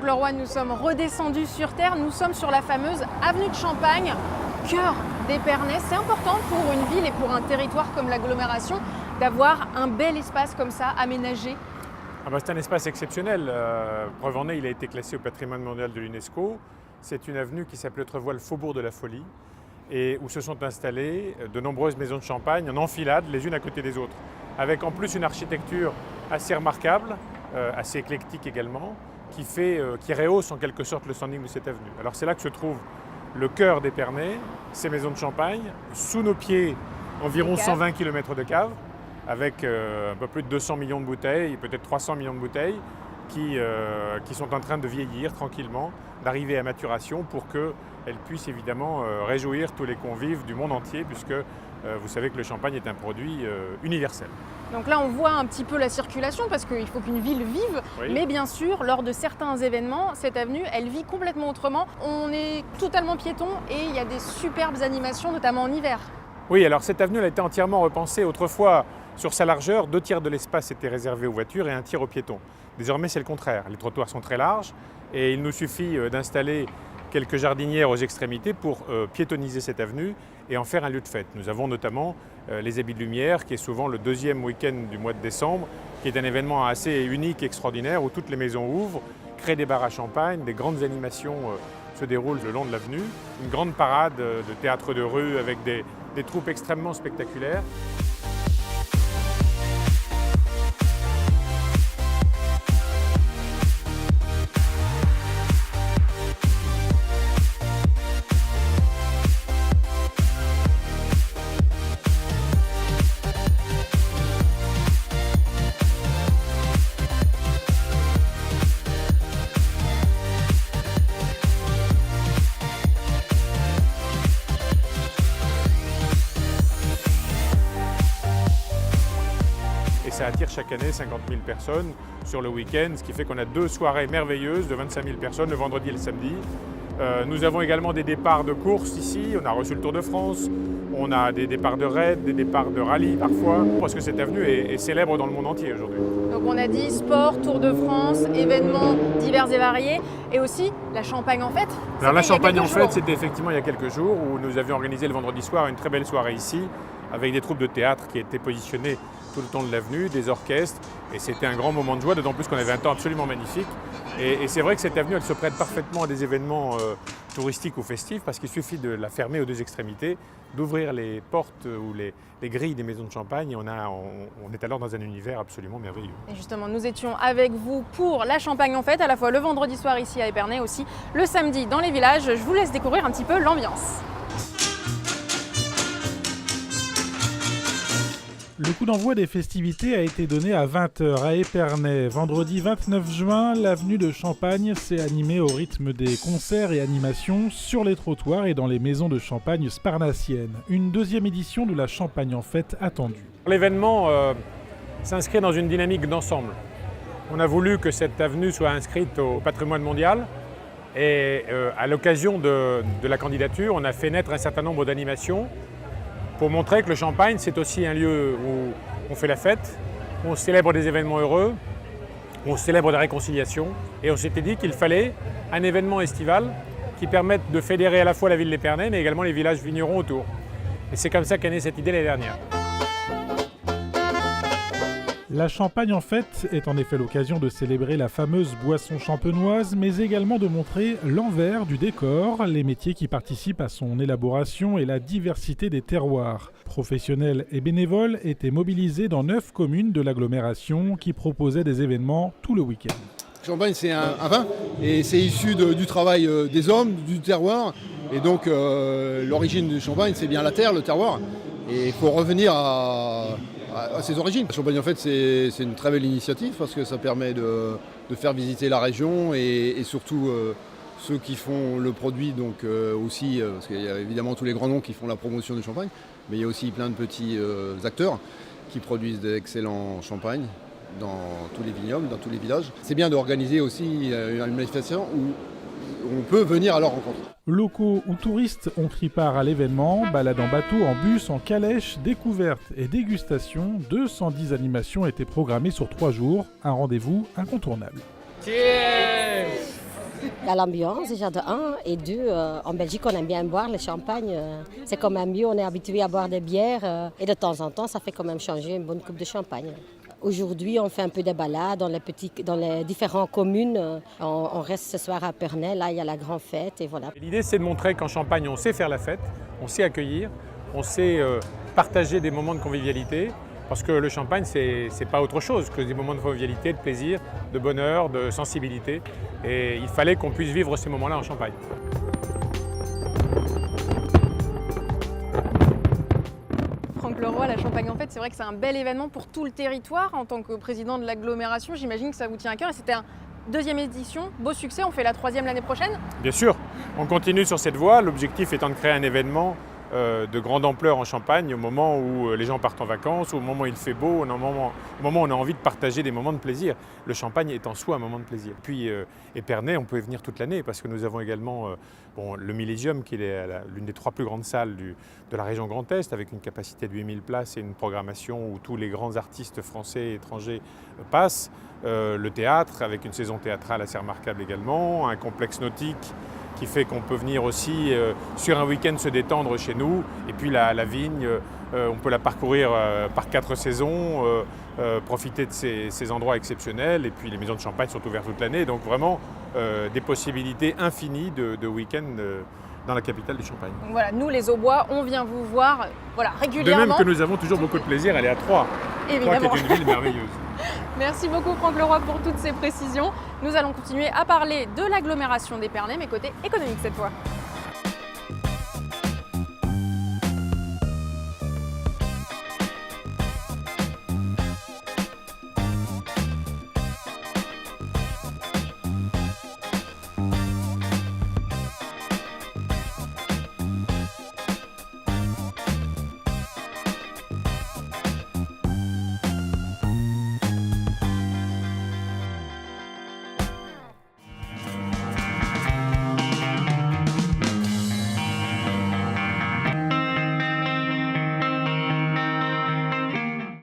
Franck Leroy, nous sommes redescendus sur Terre. Nous sommes sur la fameuse avenue de Champagne, cœur d'Épernay. C'est important pour une ville et pour un territoire comme l'agglomération d'avoir un bel espace comme ça, aménagé. C'est un espace exceptionnel. Preuve en est, il a été classé au patrimoine mondial de l'UNESCO. C'est une avenue qui s'appelle autrefois le Faubourg de la Folie et où se sont installées de nombreuses maisons de champagne en enfilade, les unes à côté des autres, avec en plus une architecture assez remarquable, assez éclectique également, qui rehausse en quelque sorte le standing de cette avenue. Alors c'est là que se trouve le cœur d'Épernay, ces maisons de champagne, sous nos pieds environ 120 km de cave, avec un peu plus de 200 millions de bouteilles, peut-être 300 millions de bouteilles, qui sont en train de vieillir tranquillement, d'arriver à maturation pour qu'elles puissent évidemment réjouir tous les convives du monde entier, puisque vous savez que le champagne est un produit universel. Donc là, on voit un petit peu la circulation parce qu'il faut qu'une ville vive, oui. Mais bien sûr, lors de certains événements, cette avenue, elle vit complètement autrement. On est totalement piéton et il y a des superbes animations, notamment en hiver. Oui, alors cette avenue elle a été entièrement repensée. Autrefois, sur sa largeur, 2 tiers de l'espace était réservé aux voitures et 1 tiers aux piétons. Désormais, c'est le contraire. Les trottoirs sont très larges et il nous suffit d'installer quelques jardinières aux extrémités pour piétonniser cette avenue et en faire un lieu de fête. Nous avons notamment les Habits de Lumière, qui est souvent le 2e week-end du mois de décembre, qui est un événement assez unique et extraordinaire où toutes les maisons ouvrent, créent des bars à champagne, des grandes animations se déroulent le long de l'avenue, une grande parade de théâtre de rue avec des troupes extrêmement spectaculaires. Et ça attire chaque année 50 000 personnes sur le week-end, ce qui fait qu'on a 2 soirées merveilleuses de 25 000 personnes, le vendredi et le samedi. Nous avons également des départs de courses ici, on a reçu le Tour de France, on a des départs de raid, des départs de rallye parfois, parce que cette avenue est célèbre dans le monde entier aujourd'hui. Donc on a dit sport, Tour de France, événements divers et variés, et aussi la Champagne en fête. Alors la Champagne en fête, c'était effectivement il y a quelques jours où nous avions organisé le vendredi soir une très belle soirée ici, avec des troupes de théâtre qui étaient positionnées tout le temps de l'avenue, des orchestres, et c'était un grand moment de joie, d'autant plus qu'on avait un temps absolument magnifique. Et c'est vrai que cette avenue, elle se prête parfaitement à des événements touristiques ou festifs, parce qu'il suffit de la fermer aux 2 extrémités, d'ouvrir les portes ou les grilles des maisons de champagne, et on est alors dans un univers absolument merveilleux. Et justement, nous étions avec vous pour la Champagne en fête, à la fois le vendredi soir ici à Épernay, aussi le samedi dans les villages. Je vous laisse découvrir un petit peu l'ambiance. Le coup d'envoi des festivités a été donné à 20h à Épernay. Vendredi 29 juin, l'avenue de Champagne s'est animée au rythme des concerts et animations sur les trottoirs et dans les maisons de champagne sparnassiennes. Une 2e édition de la Champagne en fête attendue. L'événement s'inscrit dans une dynamique d'ensemble. On a voulu que cette avenue soit inscrite au patrimoine mondial et à l'occasion de la candidature, on a fait naître un certain nombre d'animations pour montrer que le Champagne, c'est aussi un lieu où on fait la fête, où on célèbre des événements heureux, où on célèbre des réconciliations. Et on s'était dit qu'il fallait un événement estival qui permette de fédérer à la fois la ville d'Épernay, mais également les villages vignerons autour. Et c'est comme ça qu'est née cette idée l'année dernière. La Champagne en fête est en effet l'occasion de célébrer la fameuse boisson champenoise, mais également de montrer l'envers du décor, les métiers qui participent à son élaboration et la diversité des terroirs. Professionnels et bénévoles étaient mobilisés dans 9 communes de l'agglomération qui proposaient des événements tout le week-end. Champagne, c'est un vin et c'est issu du travail des hommes, du terroir. Et donc l'origine du Champagne, c'est bien la terre, le terroir. Et il faut revenir à ses origines. La Champagne en fait c'est une très belle initiative parce que ça permet de faire visiter la région et surtout ceux qui font le produit donc aussi, parce qu'il y a évidemment tous les grands noms qui font la promotion du champagne, mais il y a aussi plein de petits acteurs qui produisent d'excellents champagnes dans tous les vignobles, dans tous les villages. C'est bien d'organiser aussi une manifestation où on peut venir à leur rencontre. Locaux ou touristes ont pris part à l'événement, balade en bateau, en bus, en calèche, découvertes et dégustations. 210 animations étaient programmées sur 3 jours, un rendez-vous incontournable. Cheers! Il y a l'ambiance déjà de 1 et 2. En Belgique, on aime bien boire le champagne. C'est quand même mieux, on est habitué à boire des bières et de temps en temps, ça fait quand même changer une bonne coupe de champagne. Aujourd'hui, on fait un peu des balades dans les différentes communes. On reste ce soir à Pernay, là il y a la grande fête et voilà. L'idée c'est de montrer qu'en Champagne on sait faire la fête, on sait accueillir, on sait partager des moments de convivialité. Parce que le champagne, c'est pas autre chose que des moments de convivialité, de plaisir, de bonheur, de sensibilité. Et il fallait qu'on puisse vivre ces moments-là en Champagne. Franck Leroy, la Champagne en fait, c'est vrai que c'est un bel événement pour tout le territoire. En tant que président de l'agglomération, j'imagine que ça vous tient à cœur. Et c'était un deuxième édition, beau succès, on fait la 3e l'année prochaine? Bien sûr, on continue sur cette voie. L'objectif étant de créer un événement de grande ampleur en Champagne au moment où les gens partent en vacances, au moment où il fait beau, au moment où on a envie de partager des moments de plaisir. Le Champagne est en soi un moment de plaisir. Puis Épernay, on peut y venir toute l'année parce que nous avons également le Millésium qui est l'une des 3 plus grandes salles de la région Grand Est avec une capacité de 8000 places et une programmation où tous les grands artistes français et étrangers passent. Le théâtre avec une saison théâtrale assez remarquable également, un complexe nautique qui fait qu'on peut venir aussi sur un week-end se détendre chez nous. Et puis la vigne, on peut la parcourir par 4 saisons, profiter de ces endroits exceptionnels. Et puis les maisons de champagne sont ouvertes toute l'année. Donc vraiment des possibilités infinies de week-end dans la capitale du Champagne. Donc voilà, nous les Aubois, on vient vous voir régulièrement. De même que nous avons toujours beaucoup de plaisir à aller à Troyes. Évidemment. Troyes qui est une ville merveilleuse. Merci beaucoup Franck Leroy pour toutes ces précisions. Nous allons continuer à parler de l'agglomération d'Épernay, mais côté économique cette fois.